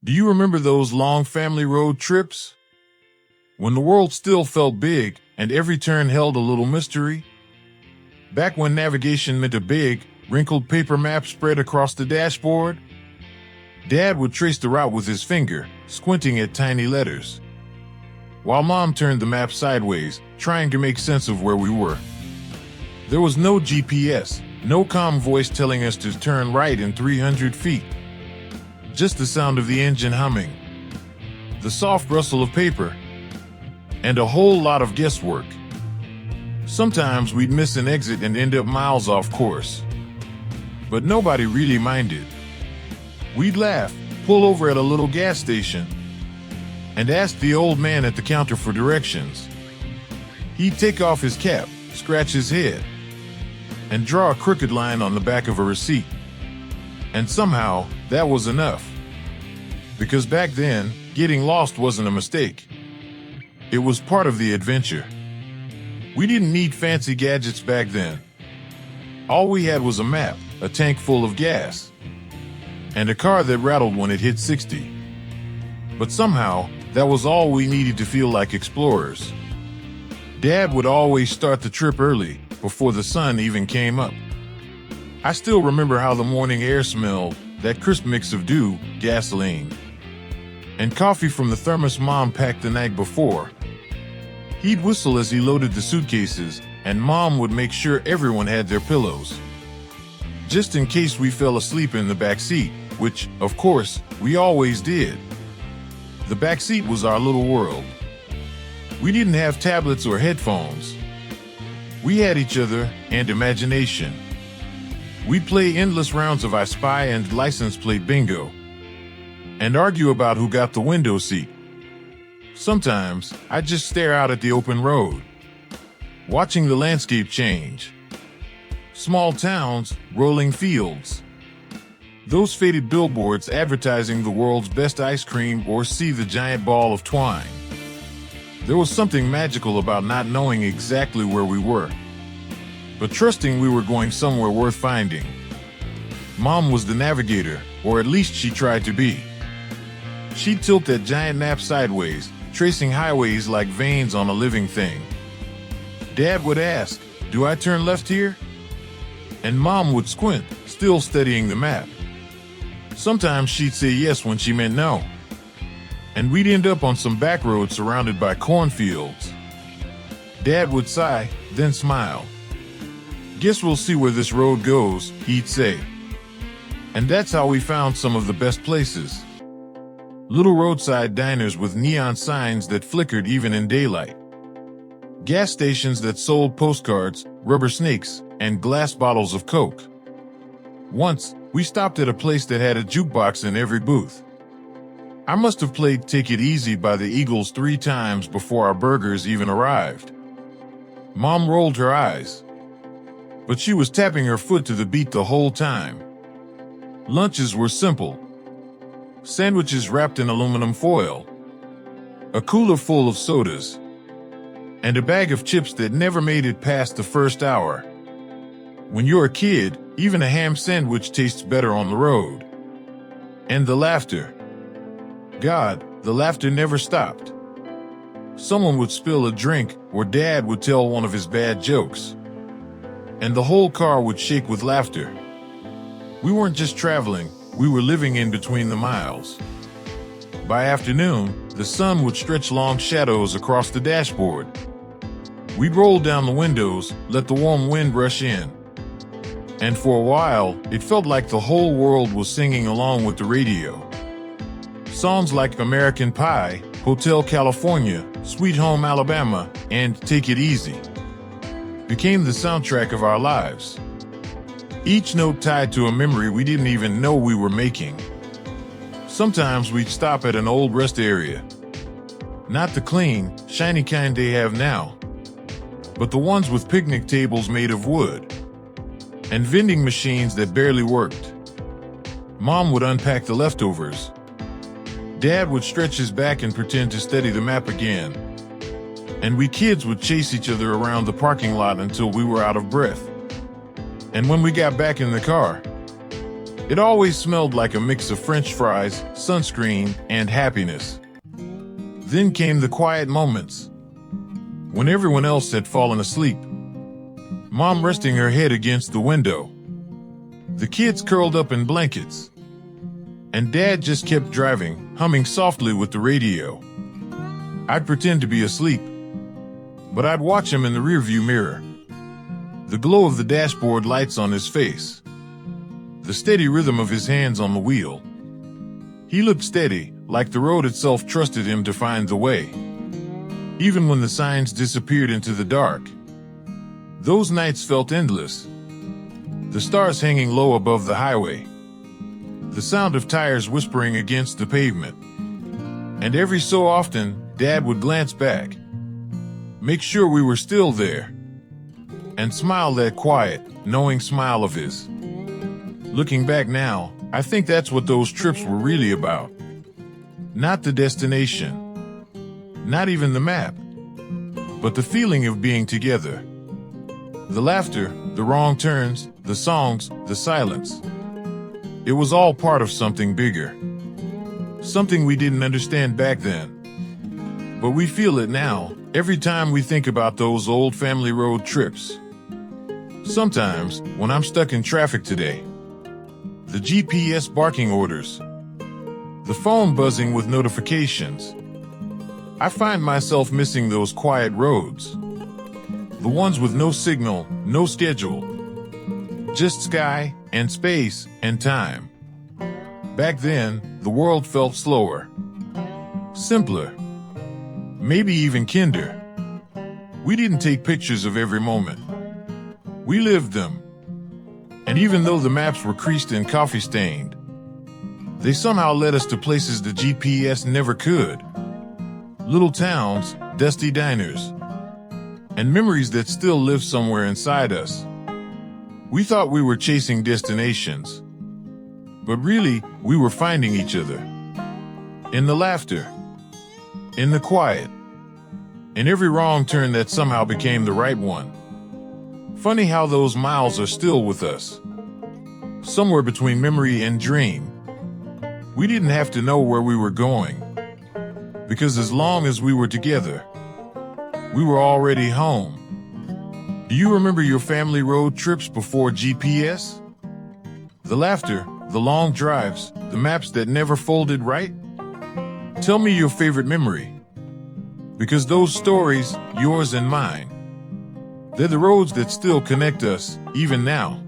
Do you remember those long family road trips? When the world still felt big and every turn held a little mystery? Back when navigation meant a big, wrinkled paper map spread across the dashboard? Dad would trace the route with his finger, squinting at tiny letters, while Mom turned the map sideways, trying to make sense of where we were. There was no GPS, no calm voice telling us to turn right in 300 feet. Just the sound of the engine humming, the soft rustle of paper, and a whole lot of guesswork. Sometimes we'd miss an exit and end up miles off course. But nobody really minded. We'd laugh, pull over at a little gas station, and ask the old man at the counter for directions. He'd take off his cap, scratch his head, and draw a crooked line on the back of a receipt. And somehow, that was enough. Because back then, getting lost wasn't a mistake. It was part of the adventure. We didn't need fancy gadgets back then. All we had was a map, a tank full of gas, and a car that rattled when it hit 60. But somehow, that was all we needed to feel like explorers. Dad would always start the trip early, before the sun even came up. I still remember how the morning air smelled, that crisp mix of dew, gasoline, and coffee from the thermos Mom packed the night before. He'd whistle as he loaded the suitcases, and Mom would make sure everyone had their pillows, just in case we fell asleep in the back seat, which, of course, we always did. The back seat was our little world. We didn't have tablets or headphones. We had each other and imagination. We'd play endless rounds of I Spy and license plate bingo, and argue about who got the window seat. Sometimes, I'd just stare out at the open road, watching the landscape change. Small towns, rolling fields, those faded billboards advertising the world's best ice cream, or see the giant ball of twine. There was something magical about not knowing exactly where we were, but trusting we were going somewhere worth finding. Mom was the navigator, or at least she tried to be. She'd tilt that giant map sideways, tracing highways like veins on a living thing. Dad would ask, "Do I turn left here?" And Mom would squint, still studying the map. Sometimes she'd say yes when she meant no, and we'd end up on some back road surrounded by cornfields. Dad would sigh, then smile. "Guess we'll see where this road goes," he'd say. And that's how we found some of the best places. Little roadside diners with neon signs that flickered even in daylight. Gas stations that sold postcards, rubber snakes, and glass bottles of Coke. Once, we stopped at a place that had a jukebox in every booth. I must have played Take It Easy by the Eagles 3 times before our burgers even arrived. Mom rolled her eyes, but she was tapping her foot to the beat the whole time. Lunches were simple. Sandwiches wrapped in aluminum foil, a cooler full of sodas, and a bag of chips that never made it past the first hour. When you're a kid, even a ham sandwich tastes better on the road. And the laughter. God, the laughter never stopped. Someone would spill a drink, or Dad would tell one of his bad jokes, and the whole car would shake with laughter. We weren't just traveling, we were living in between the miles. By afternoon, the sun would stretch long shadows across the dashboard. We'd roll down the windows, let the warm wind rush in. And for a while, it felt like the whole world was singing along with the radio. Songs like American Pie, Hotel California, Sweet Home Alabama, and Take It Easy became the soundtrack of our lives. Each note tied to a memory we didn't even know we were making. Sometimes we'd stop at an old rest area. Not the clean, shiny kind they have now, but the ones with picnic tables made of wood and vending machines that barely worked. Mom would unpack the leftovers. Dad would stretch his back and pretend to study the map again. And we kids would chase each other around the parking lot until we were out of breath. And when we got back in the car, It always smelled like a mix of French fries, sunscreen, and happiness. Then came the quiet moments, when everyone else had fallen asleep. Mom resting her head against the window. The kids curled up in blankets. And Dad just kept driving, humming softly with the radio. I'd pretend to be asleep, but I'd watch him in the rearview mirror. The glow of the dashboard lights on his face. The steady rhythm of his hands on the wheel. He looked steady, like the road itself trusted him to find the way. Even when the signs disappeared into the dark. Those nights felt endless. The stars hanging low above the highway. The sound of tires whispering against the pavement. And every so often, Dad would glance back, make sure we were still there, and smile that quiet, knowing smile of his. Looking back now, I think that's what those trips were really about. Not the destination, not even the map, but the feeling of being together. The laughter, the wrong turns, the songs, the silence. It was all part of something bigger. Something we didn't understand back then. But we feel it now, every time we think about those old family road trips. Sometimes, when I'm stuck in traffic today, the GPS barking orders, the phone buzzing with notifications, I find myself missing those quiet roads. The ones with no signal, no schedule, just sky and space and time. Back then, the world felt slower, simpler, maybe even kinder. We didn't take pictures of every moment. We lived them. And even though the maps were creased and coffee-stained, they somehow led us to places the GPS never could. Little towns, dusty diners, and memories that still live somewhere inside us. We thought we were chasing destinations, but really, we were finding each other. In the laughter, in the quiet, in every wrong turn that somehow became the right one. Funny how those miles are still with us, somewhere between memory and dream. We didn't have to know where we were going, because as long as we were together, we were already home. Do you remember your family road trips before GPS? The laughter, the long drives, the maps that never folded right? Tell me your favorite memory. Because those stories, yours and mine, they're the roads that still connect us, even now.